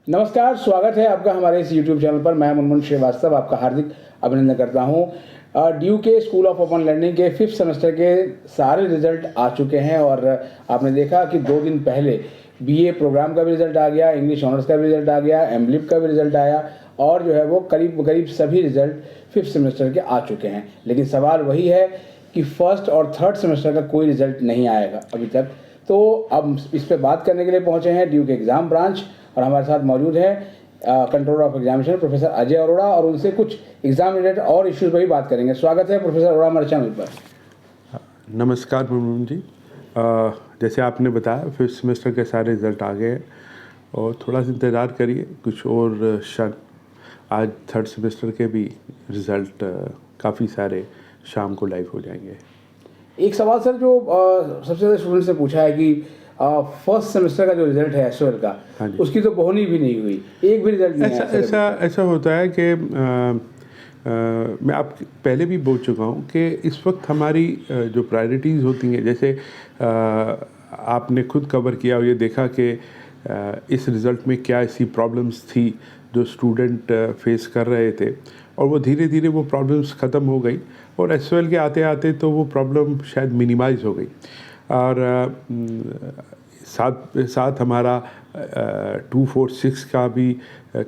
नमस्कार, स्वागत है आपका हमारे इस YouTube चैनल पर। मैं मुनमुन श्रीवास्तव आपका हार्दिक अभिनंदन करता हूं। ड्यू के स्कूल ऑफ ओपन लर्निंग के 5th सेमेस्टर के सारे रिजल्ट आ चुके हैं और आपने देखा कि 2 दिन पहले बीए प्रोग्राम का भी रिजल्ट आ गया, इंग्लिश ऑनर्स का भी रिजल्ट आ गया, एमलिप का भी रिजल्ट आया और जो है वो करीब सभी रिजल्ट 5th सेमेस्टर के आ चुके हैं। लेकिन सवाल वही है कि फर्स्ट और थर्ड सेमेस्टर का कोई रिजल्ट नहीं आएगा अभी तक। तो अब इस पर बात करने के लिए पहुँचे हैं ड्यू के एग्ज़ाम ब्रांच और हमारे साथ मौजूद है controller of examination professor Ajay Arora और उनसे कुछ एग्जाम रिलेटेड और इश्यूज पर भी बात करेंगे। स्वागत है प्रोफेसर अरोड़ा हमारे चैनल पर। नमस्कार मुनमुन जी। जैसे आपने बताया 5th सेमेस्टर के सारे रिज़ल्ट आ गए और थोड़ा सा इंतज़ार करिए, कुछ और क्षण आज 3rd सेमेस्टर के भी रिज़ल्ट काफ़ी सारे शाम को लाइव हो जाएंगे। एक सवाल सर जो सबसे ज़्यादा स्टूडेंट से पूछा है कि फर्स्ट सेमेस्टर का जो रिजल्ट है एसओएल का, उसकी तो बोहनी भी नहीं हुई, एक भी रिजल्ट नहीं आया। ऐसा होता है कि मैं आप पहले भी बोल चुका हूँ कि इस वक्त हमारी जो प्रायोरिटीज़ होती हैं, जैसे आपने खुद कवर किया और ये देखा कि इस रिज़ल्ट में क्या ऐसी प्रॉब्लम्स थी जो स्टूडेंट फेस कर रहे थे और वो धीरे धीरे वो प्रॉब्लम्स ख़त्म हो गई और एसओएल के आते आते तो वो प्रॉब्लम शायद मिनिमाइज़ हो गई और साथ साथ हमारा 246 का भी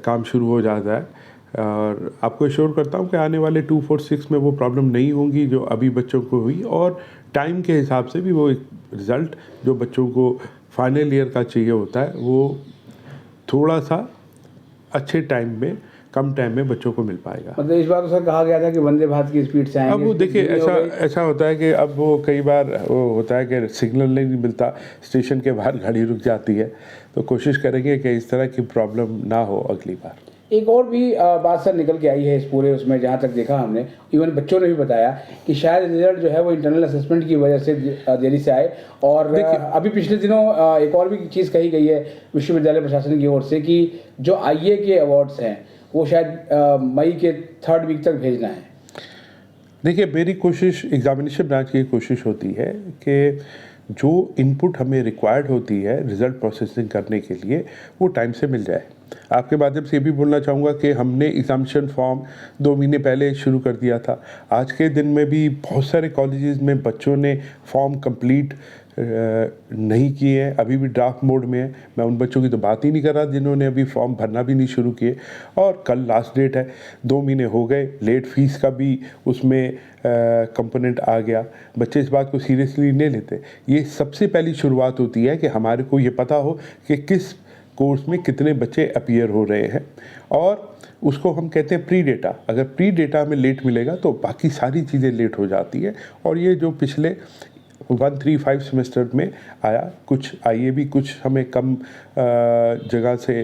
काम शुरू हो जाता है और आपको एश्योर करता हूँ कि आने वाले 246 में वो प्रॉब्लम नहीं होंगी जो अभी बच्चों को हुई और टाइम के हिसाब से भी वो एक रिज़ल्ट जो बच्चों को फाइनल ईयर का चाहिए होता है वो थोड़ा सा अच्छे टाइम में, कम टाइम में बच्चों को मिल पाएगा। मतलब इस बार तो सर कहा गया था कि वंदे भारत की स्पीड से आएंगे। अब वो देखिए ऐसा होता है कि अब वो कई बार वो होता है कि सिग्नल नहीं मिलता, स्टेशन के बाहर गाड़ी रुक जाती है, तो कोशिश करेंगे कि इस तरह की प्रॉब्लम ना हो अगली बार। एक और भी बात सर निकल के आई है इस पूरे उसमें, जहाँ तक देखा हमने, इवन बच्चों ने भी बताया कि शायद रिजल्ट जो है वो इंटरनल असेसमेंट की वजह से देरी से आए। और अभी पिछले दिनों एक और भी चीज़ कही गई है विश्वविद्यालय प्रशासन की ओर से कि जो आईए के अवार्ड्स हैं वो शायद मई के 3rd वीक तक भेजना है। देखिए, मेरी कोशिश, एग्जामिनेशन ब्रांच की कोशिश होती है कि जो इनपुट हमें रिक्वायर्ड होती है रिज़ल्ट प्रोसेसिंग करने के लिए वो टाइम से मिल जाए। आपके माध्यम से ये भी बोलना चाहूँगा कि हमने एग्जामिनेशन फॉर्म 2 महीने पहले शुरू कर दिया था। आज के दिन में भी बहुत सारे कॉलेजेस में बच्चों ने फॉर्म कंप्लीट नहीं किए हैं, अभी भी ड्राफ्ट मोड में है। मैं उन बच्चों की तो बात ही नहीं कर रहा जिन्होंने अभी फॉर्म भरना भी नहीं शुरू किए और कल लास्ट डेट है। 2 महीने हो गए, लेट फीस का भी उसमें कंपोनेंट आ गया। बच्चे इस बात को सीरियसली नहीं लेते। ये सबसे पहली शुरुआत होती है कि हमारे को ये पता हो कि किस कोर्स में कितने बच्चे अपीयर हो रहे हैं और उसको हम कहते हैं प्री डेटा। अगर प्री डेटा हमें लेट मिलेगा तो बाकी सारी चीज़ें लेट हो जाती है और ये जो पिछले 135 सेमेस्टर में आया, कुछ आइए भी, कुछ हमें कम जगह से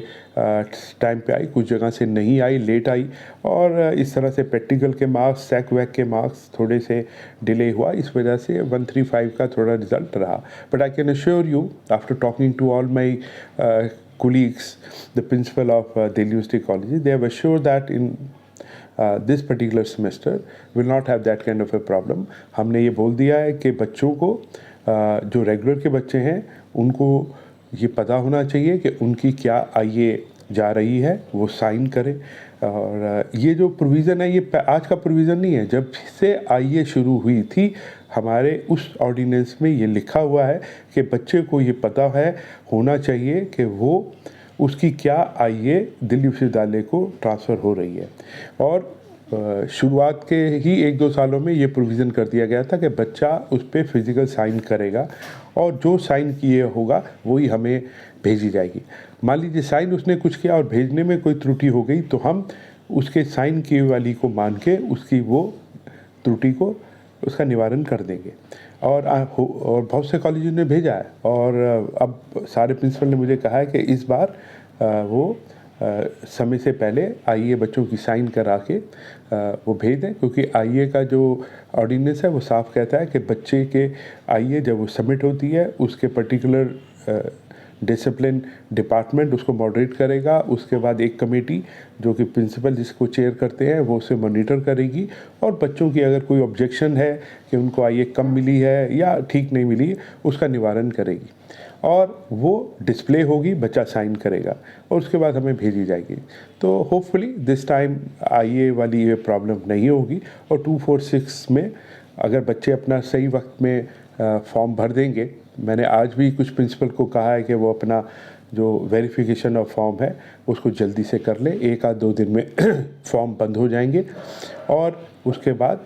टाइम पे आई, कुछ जगह से नहीं आई, लेट आई और इस तरह से प्रैक्टिकल के मार्क्स, सैक वैक के मार्क्स थोड़े से डिले हुआ। इस वजह से 135 का थोड़ा रिजल्ट रहा। But I can assure you after talking to all my colleagues, the principal of Delhi University College, they have assured that in this particular semester will not have that kind of a problem. हमने ये बोल दिया है कि बच्चों को जो regular के बच्चे हैं उनको ये पता होना चाहिए कि उनकी क्या आईए जा रही है, वो साइन करें। और ये जो प्रोविज़न है ये आज का प्रोविज़न नहीं है, जब से आईए शुरू हुई थी हमारे उस ऑर्डिनेंस में ये लिखा हुआ है कि बच्चे को ये पता है, होना चाहिए कि वो उसकी क्या आईए दिल्ली विश्वविद्यालय को ट्रांसफ़र हो रही है। और शुरुआत के ही 1-2 सालों में ये प्रोविज़न कर दिया गया था कि बच्चा उस पर फिज़िकल साइन करेगा और जो साइन किए होगा वही हमें भेजी जाएगी। मान लीजिए साइन उसने कुछ किया और भेजने में कोई त्रुटि हो गई तो हम उसके साइन किए वाली को मान के उसकी वो त्रुटि को उसका निवारण कर देंगे। और बहुत से कॉलेजों ने भेजा है और अब सारे प्रिंसिपल ने मुझे कहा है कि इस बार वो समय से पहले आईए बच्चों की साइन करा के वो भेज दें, क्योंकि आईए का जो ऑर्डिनेंस है वो साफ कहता है कि बच्चे के आईए जब वो सबमिट होती है उसके पर्टिकुलर डिसिप्लिन डिपार्टमेंट उसको मॉडरेट करेगा। उसके बाद एक कमेटी जो कि प्रिंसिपल जिसको चेयर करते हैं वो उसे मॉनिटर करेगी और बच्चों की अगर कोई ऑब्जेक्शन है कि उनको आईए कम मिली है या ठीक नहीं मिली उसका निवारण करेगी। और वो डिस्प्ले होगी, बच्चा साइन करेगा और उसके बाद हमें भेजी जाएगी। तो होपफुली दिस टाइम आईए वाली ये प्रॉब्लम नहीं होगी और 246 में अगर बच्चे अपना सही वक्त में फॉर्म भर देंगे, मैंने आज भी कुछ प्रिंसिपल को कहा है कि वो अपना जो वेरिफिकेशन ऑफ फॉर्म है उसको जल्दी से कर ले, 1 आध 2 दिन में फॉर्म बंद हो जाएंगे और उसके बाद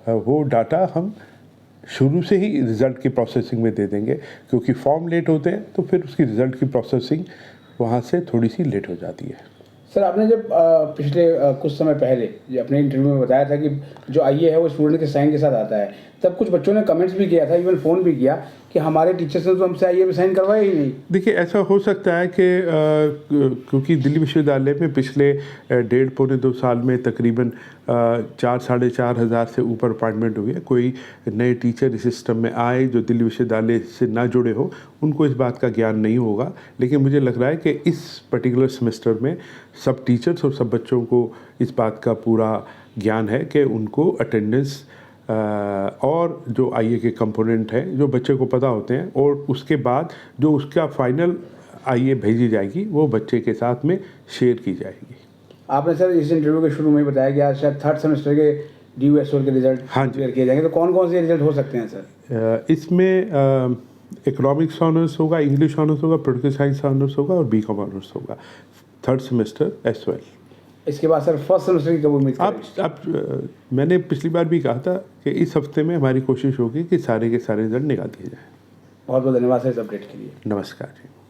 वो डाटा हम शुरू से ही रिज़ल्ट की प्रोसेसिंग में दे देंगे, क्योंकि फॉर्म लेट होते हैं तो फिर उसकी रिज़ल्ट की प्रोसेसिंग वहाँ से थोड़ी सी लेट हो जाती है। सर, आपने जब पिछले कुछ समय पहले जो अपने इंटरव्यू में बताया था कि जो आईए है वो स्टूडेंट के साइन के साथ आता है, तब कुछ बच्चों ने कमेंट्स भी किया था, इवन फ़ोन भी किया कि हमारे टीचर्स ने तो हमसे आईए में साइन करवाया ही नहीं। देखिए, ऐसा हो सकता है कि क्योंकि दिल्ली विश्वविद्यालय में पिछले 1.5-2 साल में तकरीबन 4-4,500 से ऊपर अपॉइंटमेंट हुई है। कोई नए टीचर इस सिस्टम में आए जो दिल्ली विश्वविद्यालय से ना जुड़े हो, उनको इस बात का ज्ञान नहीं होगा। लेकिन मुझे लग रहा है कि इस पर्टिकुलर सेमेस्टर में सब टीचर्स और सब बच्चों को इस बात का पूरा ज्ञान है कि उनको अटेंडेंस और जो आईए के कंपोनेंट हैं जो बच्चे को पता होते हैं, और उसके बाद जो उसका फाइनल आईए भेजी जाएगी वो बच्चे के साथ में शेयर की जाएगी। आपने सर इस इंटरव्यू के शुरू में ही बताया कि आज शायद 3rd सेमेस्टर के DU/SOL के रिजल्ट क्लियर किए जाएंगे, तो कौन कौन से रिजल्ट हो सकते हैं सर? इसमें इकोनॉमिक्स ऑनर्स होगा, इंग्लिश ऑनर्स होगा, पॉलिटिकल साइंस ऑनर्स होगा और बीकॉम ऑनर्स होगा 3rd सेमेस्टर SOL। इसके बाद सर 1st सेमेस्टर की कब उम्मीद करें? अब मैंने पिछली बार भी कहा था कि इस हफ्ते में हमारी कोशिश होगी कि सारे के सारे रिजल्ट निकाल दिए जाएँ। बहुत बहुत धन्यवाद सर इस अपडेट के लिए। नमस्कार जी।